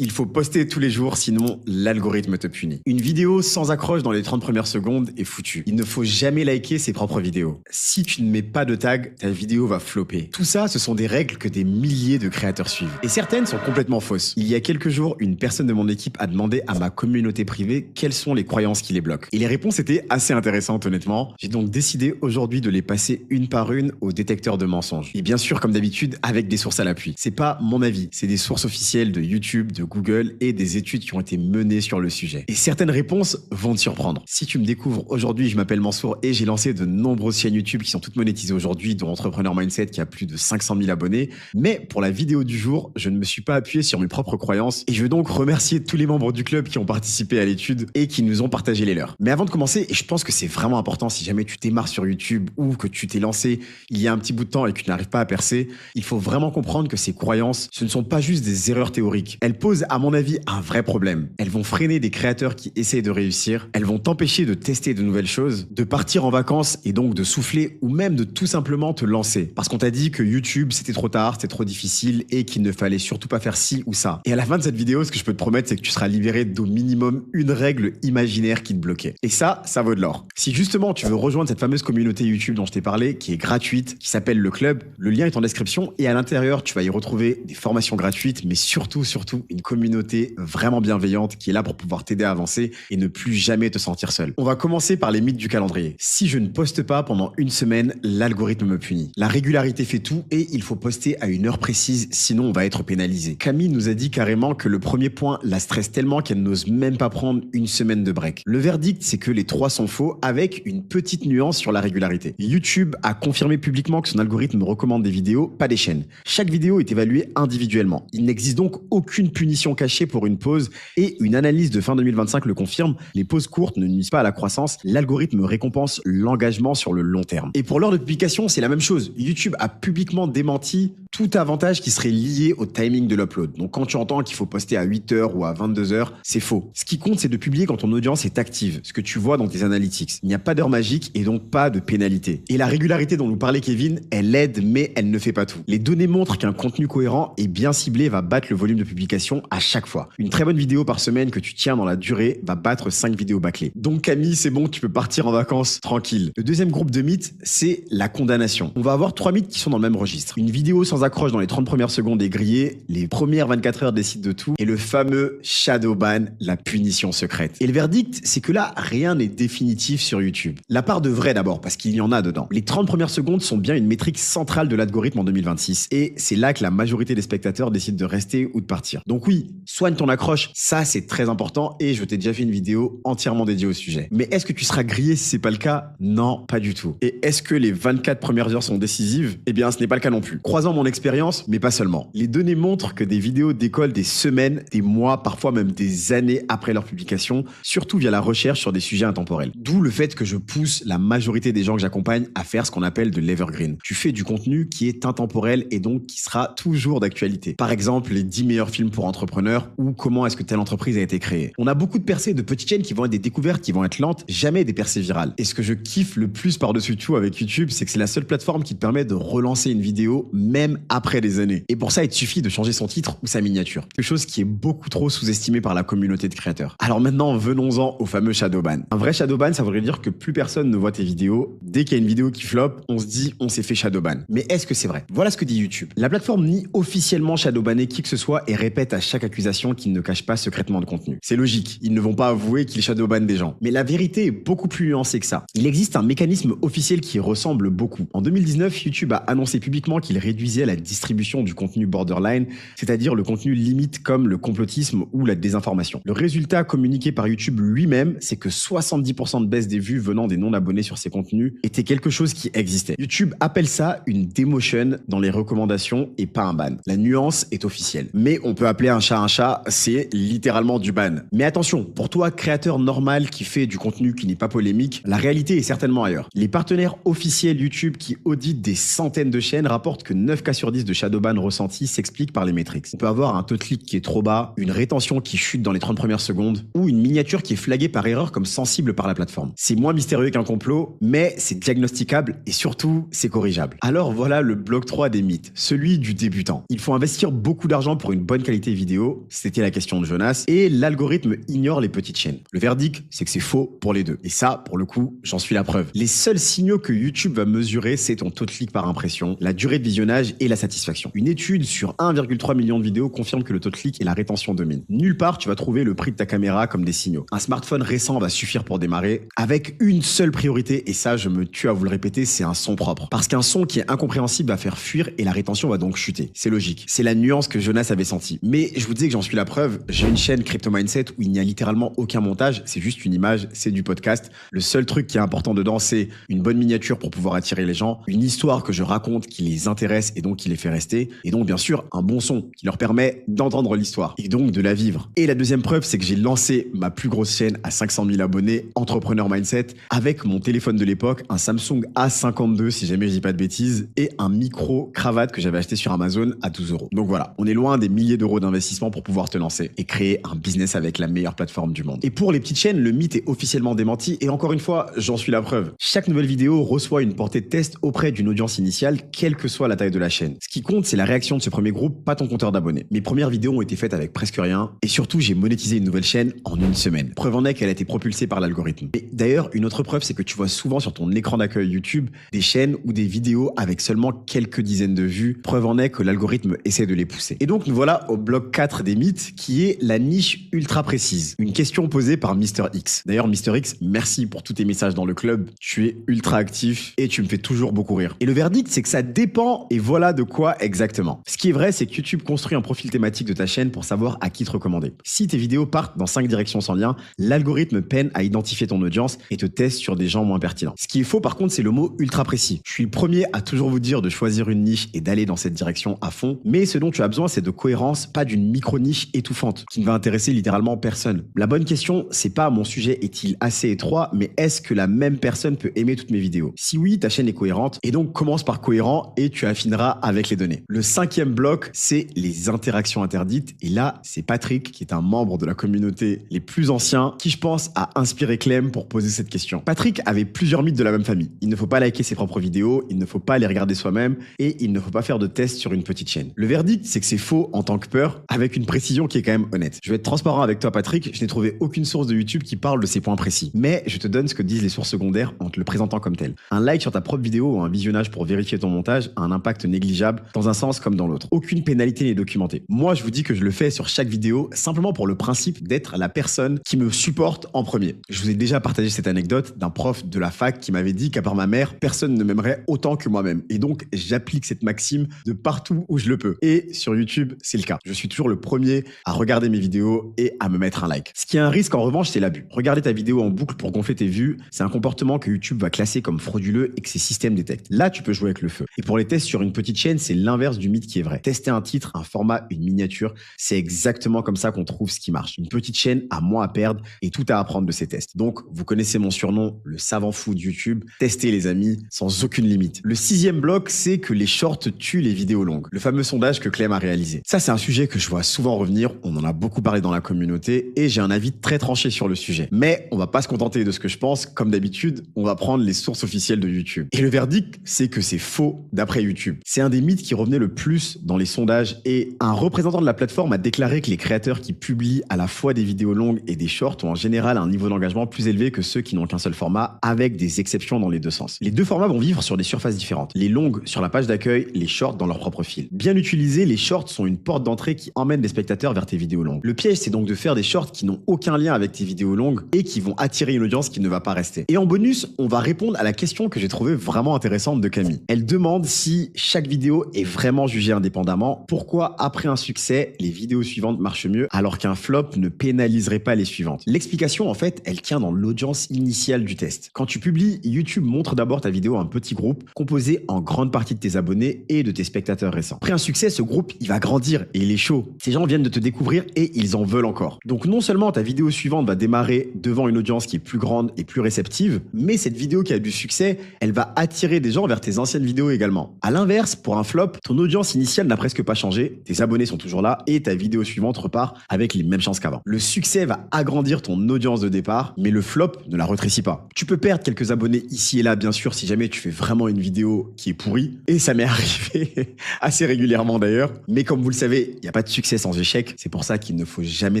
Il faut poster tous les jours, sinon l'algorithme te punit. Une vidéo sans accroche dans les 30 premières secondes est foutue. Il ne faut jamais liker ses propres vidéos. Si tu ne mets pas de tag, ta vidéo va flopper. Tout ça, ce sont des règles que des milliers de créateurs suivent. Et certaines sont complètement fausses. Il y a quelques jours, une personne de mon équipe a demandé à ma communauté privée quelles sont les croyances qui les bloquent. Et les réponses étaient assez intéressantes, honnêtement. J'ai donc décidé aujourd'hui de les passer une par une au détecteur de mensonges. Et bien sûr, comme d'habitude, avec des sources à l'appui. C'est pas mon avis, c'est des sources officielles de YouTube, de Google et des études qui ont été menées sur le sujet. Et certaines réponses vont te surprendre. Si tu me découvres aujourd'hui, je m'appelle Mansour et j'ai lancé de nombreuses chaînes YouTube qui sont toutes monétisées aujourd'hui, dont Entrepreneur Mindset qui a plus de 500 000 abonnés. Mais pour la vidéo du jour, je ne me suis pas appuyé sur mes propres croyances et je veux donc remercier tous les membres du club qui ont participé à l'étude et qui nous ont partagé les leurs. Mais avant de commencer, et je pense que c'est vraiment important si jamais tu démarres sur YouTube ou que tu t'es lancé il y a un petit bout de temps et que tu n'arrives pas à percer, il faut vraiment comprendre que ces croyances, ce ne sont pas juste des erreurs théoriques. Elles posent, à mon avis, un vrai problème. Elles vont freiner des créateurs qui essayent de réussir. Elles vont t'empêcher de tester de nouvelles choses, de partir en vacances et donc de souffler ou même de tout simplement te lancer. Parce qu'on t'a dit que YouTube, c'était trop tard, c'était trop difficile et qu'il ne fallait surtout pas faire ci ou ça. Et à la fin de cette vidéo, ce que je peux te promettre, c'est que tu seras libéré d'au minimum une règle imaginaire qui te bloquait. Et ça vaut de l'or. Si justement tu veux rejoindre cette fameuse communauté YouTube dont je t'ai parlé, qui est gratuite, qui s'appelle Le Club, le lien est en description et à l'intérieur, tu vas y retrouver des formations gratuites, mais surtout une communauté vraiment bienveillante qui est là pour pouvoir t'aider à avancer et ne plus jamais te sentir seul. On va commencer par les mythes du calendrier. Si je ne poste pas pendant une semaine, l'algorithme me punit. La régularité fait tout et il faut poster à une heure précise, sinon on va être pénalisé. Camille nous a dit carrément que le premier point la stresse tellement qu'elle n'ose même pas prendre une semaine de break. Le verdict, c'est que les trois sont faux avec une petite nuance sur la régularité. YouTube a confirmé publiquement que son algorithme recommande des vidéos, pas des chaînes. Chaque vidéo est évaluée individuellement. Il n'existe donc aucune punition cachée pour une pause et une analyse de fin 2025 le confirme, les pauses courtes ne nuisent pas à la croissance, l'algorithme récompense l'engagement sur le long terme. Et pour l'heure de publication, c'est la même chose. YouTube a publiquement démenti tout avantage qui serait lié au timing de l'upload. Donc quand tu entends qu'il faut poster à 8h ou à 22h, c'est faux. Ce qui compte, c'est de publier quand ton audience est active, ce que tu vois dans tes analytics. Il n'y a pas d'heure magique et donc pas de pénalité. Et la régularité dont nous parlait Kevin, elle aide mais elle ne fait pas tout. Les données montrent qu'un contenu cohérent et bien ciblé va battre le volume de publication à chaque fois. Une très bonne vidéo par semaine que tu tiens dans la durée va battre 5 vidéos bâclées. Donc Camille, c'est bon, tu peux partir en vacances tranquille. Le deuxième groupe de mythes, c'est la condamnation. On va avoir 3 mythes qui sont dans le même registre. Une vidéo sans accroche dans les 30 premières secondes est grillée, les premières 24 heures décident de tout, et le fameux shadow ban, la punition secrète. Et le verdict, c'est que là, rien n'est définitif sur YouTube. La part de vrai d'abord, parce qu'il y en a dedans. Les 30 premières secondes sont bien une métrique centrale de l'algorithme en 2026, et c'est là que la majorité des spectateurs décident de rester ou de partir. Donc oui, soigne ton accroche, ça c'est très important, et je t'ai déjà fait une vidéo entièrement dédiée au sujet. Mais est-ce que tu seras grillé si c'est pas le cas? Non, pas du tout. Et est-ce que les 24 premières heures sont décisives? Eh bien, ce n'est pas le cas non plus. Croisant mon expérience, mais pas seulement. Les données montrent que des vidéos décollent des semaines, des mois, parfois même des années après leur publication, surtout via la recherche sur des sujets intemporels. D'où le fait que je pousse la majorité des gens que j'accompagne à faire ce qu'on appelle de l'evergreen. Tu fais du contenu qui est intemporel et donc qui sera toujours d'actualité. Par exemple, les 10 meilleurs films pour entrepreneurs ou comment est-ce que telle entreprise a été créée. On a beaucoup de percées de petites chaînes qui vont être des découvertes, qui vont être lentes, jamais des percées virales. Et ce que je kiffe le plus par-dessus tout avec YouTube, c'est que c'est la seule plateforme qui te permet de relancer une vidéo même après des années. Et pour ça, il te suffit de changer son titre ou sa miniature. Quelque chose qui est beaucoup trop sous-estimé par la communauté de créateurs. Alors maintenant, venons-en au fameux shadow ban. Un vrai shadow ban, ça voudrait dire que plus personne ne voit tes vidéos. Dès qu'il y a une vidéo qui flop, on se dit on s'est fait shadow ban. Mais est-ce que c'est vrai? Voilà ce que dit YouTube. La plateforme nie officiellement shadow banner qui que ce soit et répète à chaque accusation qu'ils ne cachent pas secrètement de contenu. C'est logique, ils ne vont pas avouer qu'ils shadow ban des gens. Mais la vérité est beaucoup plus nuancée que ça. Il existe un mécanisme officiel qui ressemble beaucoup. En 2019, YouTube a annoncé publiquement qu'il réduisait la distribution du contenu borderline, c'est-à-dire le contenu limite comme le complotisme ou la désinformation. Le résultat communiqué par YouTube lui-même, c'est que 70% de baisse des vues venant des non-abonnés sur ces contenus était quelque chose qui existait. YouTube appelle ça une demotion dans les recommandations et pas un ban. La nuance est officielle. Mais on peut appeler un chat, c'est littéralement du ban. Mais attention, pour toi, créateur normal qui fait du contenu qui n'est pas polémique, la réalité est certainement ailleurs. Les partenaires officiels YouTube qui auditent des centaines de chaînes rapportent que 9 cas sur 10 de shadowban ressenti s'explique par les métriques. On peut avoir un taux de clic qui est trop bas, une rétention qui chute dans les 30 premières secondes, ou une miniature qui est flaguée par erreur comme sensible par la plateforme. C'est moins mystérieux qu'un complot, mais c'est diagnosticable et surtout, c'est corrigeable. Alors voilà le bloc 3 des mythes, celui du débutant. Il faut investir beaucoup d'argent pour une bonne qualité vidéo, c'était la question de Jonas, et l'algorithme ignore les petites chaînes. Le verdict, c'est que c'est faux pour les deux. Et ça, pour le coup, j'en suis la preuve. Les seuls signaux que YouTube va mesurer, c'est ton taux de clic par impression, la durée de visionnage et la satisfaction. Une étude sur 1,3 million de vidéos confirme que le taux de clic et la rétention dominent. Nulle part, tu vas trouver le prix de ta caméra comme des signaux. Un smartphone récent va suffire pour démarrer, avec une seule priorité, et ça, je me tue à vous le répéter, c'est un son propre. Parce qu'un son qui est incompréhensible va faire fuir et la rétention va donc chuter. C'est logique. C'est la nuance que Jonas avait sentie. Mais je vous disais que j'en suis la preuve. J'ai une chaîne Crypto Mindset où il n'y a littéralement aucun montage. C'est juste une image, c'est du podcast. Le seul truc qui est important dedans, c'est une bonne miniature pour pouvoir attirer les gens, une histoire que je raconte qui les intéresse et donc qui les fait rester, et donc bien sûr un bon son qui leur permet d'entendre l'histoire et donc de la vivre. Et la deuxième preuve, c'est que j'ai lancé ma plus grosse chaîne à 500 000 abonnés, Entrepreneur Mindset, avec mon téléphone de l'époque, un Samsung A52 si jamais je dis pas de bêtises, et un micro cravate que j'avais acheté sur Amazon à 12 €. Donc voilà, on est loin des milliers d'euros d'investissement pour pouvoir te lancer et créer un business avec la meilleure plateforme du monde. Et pour les petites chaînes, le mythe est officiellement démenti et encore une fois, j'en suis la preuve. Chaque nouvelle vidéo reçoit une portée de test auprès d'une audience initiale, quelle que soit la taille de la chaîne. Ce qui compte, c'est la réaction de ce premier groupe, pas ton compteur d'abonnés. Mes premières vidéos ont été faites avec presque rien et surtout, j'ai monétisé une nouvelle chaîne en une semaine. Preuve en est qu'elle a été propulsée par l'algorithme. Et d'ailleurs, une autre preuve, c'est que tu vois souvent sur ton écran d'accueil YouTube des chaînes ou des vidéos avec seulement quelques dizaines de vues. Preuve en est que l'algorithme essaie de les pousser. Et donc, nous voilà au bloc 4 des mythes, qui est la niche ultra précise. Une question posée par Mister X. D'ailleurs, Mister X, merci pour tous tes messages dans le club. Tu es ultra actif et tu me fais toujours beaucoup rire. Et le verdict, c'est que ça dépend et voilà de quoi exactement. Ce qui est vrai, c'est que YouTube construit un profil thématique de ta chaîne pour savoir à qui te recommander. Si tes vidéos partent dans 5 directions sans lien, l'algorithme peine à identifier ton audience et te teste sur des gens moins pertinents. Ce qui est faux, par contre, c'est le mot ultra précis. Je suis le premier à toujours vous dire de choisir une niche et d'aller dans cette direction à fond, mais ce dont tu as besoin, c'est de cohérence, pas d'une micro-niche étouffante qui ne va intéresser littéralement personne. La bonne question, c'est pas mon sujet est-il assez étroit, mais est-ce que la même personne peut aimer toutes mes vidéos? Si oui, ta chaîne est cohérente et donc commence par cohérent et tu affineras avec les données. Le 5e bloc, c'est les interactions interdites et là, c'est Patrick qui est un membre de la communauté les plus anciens qui, je pense, a inspiré Clem pour poser cette question. Patrick avait plusieurs mythes de la même famille. Il ne faut pas liker ses propres vidéos, il ne faut pas les regarder soi-même et il ne faut pas faire de tests sur une petite chaîne. Le verdict, c'est que c'est faux en tant que peur, avec une précision qui est quand même honnête. Je vais être transparent avec toi, Patrick, je n'ai trouvé aucune source de YouTube qui parle de ces points précis. Mais je te donne ce que disent les sources secondaires en te le présentant comme tel. Un like sur ta propre vidéo ou un visionnage pour vérifier ton montage a un impact négligeable dans un sens comme dans l'autre. Aucune pénalité n'est documentée. Moi, je vous dis que je le fais sur chaque vidéo simplement pour le principe d'être la personne qui me supporte en premier. Je vous ai déjà partagé cette anecdote d'un prof de la fac qui m'avait dit qu'à part ma mère, personne ne m'aimerait autant que moi-même. Et donc, j'applique cette maxime de partout où je le peux. Et sur YouTube, c'est le cas. Je suis toujours le premier à regarder mes vidéos et à me mettre un like. Ce qui a un risque en revanche, c'est l'abus. Regarder ta vidéo en boucle pour gonfler tes vues, c'est un comportement que YouTube va classer comme frauduleux et que ses systèmes détectent. Là, tu peux jouer avec le feu. Et pour les tests sur une petite chaîne, c'est l'inverse du mythe qui est vrai. Tester un titre, un format, une miniature, c'est exactement comme ça qu'on trouve ce qui marche. Une petite chaîne a moins à perdre et tout à apprendre de ses tests. Donc, vous connaissez mon surnom, le savant fou de YouTube. Testez les amis, sans aucune limite. Le 6e bloc, c'est que les shorts tuent les vidéos longues. Le fameux sondage que Clem a réalisé. Ça, c'est un sujet que je vois souvent revenir. On en a beaucoup parlé dans la communauté et j'ai un avis très tranché sur le sujet. Mais on va pas se contenter de ce que je pense. Comme d'habitude, on va prendre les sources officielles de YouTube. Et le verdict, c'est que c'est faux d'après YouTube. C'est un des mythes qui revenait le plus dans les sondages et un représentant de la plateforme a déclaré que les créateurs qui publient à la fois des vidéos longues et des shorts ont en général un niveau d'engagement plus élevé que ceux qui n'ont qu'un seul format, avec des exceptions dans les deux sens. Les deux formats vont vivre sur des surfaces différentes. Les longues sur la page d'accueil, les shorts dans leur propre fil. Bien utilisés, les shorts sont une porte d'entrée qui emmène les spectateurs vers tes vidéos longues. Le piège, c'est donc de faire des shorts qui n'ont aucun lien avec tes vidéos longues et qui vont attirer une audience qui ne va pas rester. Et en bonus, on va répondre à la question que j'ai trouvée vraiment intéressante de Camille. Elle demande si chaque vidéo est vraiment jugée indépendamment. Pourquoi, après un succès, les vidéos suivantes marchent mieux alors qu'un flop ne pénaliserait pas les suivantes? L'explication, en fait, elle tient dans l'audience initiale du test. Quand tu publies, YouTube montre d'abord ta vidéo à un petit groupe composé en grande partie de tes abonnés et de tes spectateurs récents. Après un succès, ce groupe, il va grandir et il est chaud. Ces gens viennent de te découvrir et ils en veulent encore. Donc non seulement ta vidéo suivante va démarrer devant une audience qui est plus grande et plus réceptive, mais cette vidéo qui a du succès, elle va attirer des gens vers tes anciennes vidéos également. À l'inverse, Pour un flop, ton audience initiale n'a presque pas changé, tes abonnés sont toujours là et ta vidéo suivante repart avec les mêmes chances qu'avant. Le succès va agrandir ton audience de départ, mais le flop ne la rétrécit pas. Tu peux perdre quelques abonnés ici et là, bien sûr, si jamais tu fais vraiment une vidéo qui est pourrie, et ça m'est arrivé assez régulièrement d'ailleurs, mais comme vous le savez, il n'y a pas de succès sans échec, c'est pour ça qu'il ne faut jamais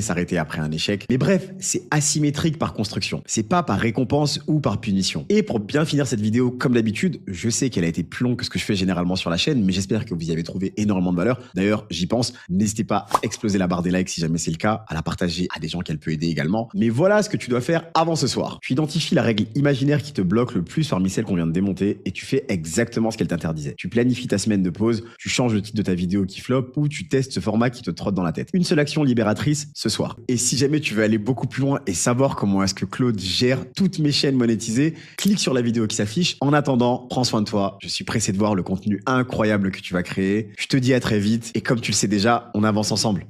s'arrêter après un échec. Mais bref, c'est asymétrique par construction, c'est pas par récompense ou par punition. Et pour bien finir cette vidéo, comme d'habitude, je sais qu'elle a été plus longue que ce que je fais généralement sur la chaîne, mais j'espère que vous y avez trouvé énormément de valeur. D'ailleurs, j'y pense, n'hésitez pas à exploser la barre des likes si jamais c'est le cas, à la partager à des gens qu'elle peut aider également. Mais voilà ce que tu dois faire avant ce soir. Tu identifies la règle imaginaire qui te bloque le plus parmi celles qu'on vient de démonter et tu fais exactement ce qu'elle t'interdisait. Tu planifies ta semaine de pause, tu changes le titre de ta vidéo qui flop ou tu testes ce format qui te trotte dans la tête. Une seule action libératrice ce soir. Et si jamais tu veux aller beaucoup plus loin et savoir comment est-ce que Claude gère toutes mes chaînes monétisées, clique sur la vidéo qui s'affiche. En attendant, prends soin de toi. Je suis pressé de voir le contenu incroyable que tu vas créer. Je te dis à très vite et comme tu le sais déjà, on avance ensemble.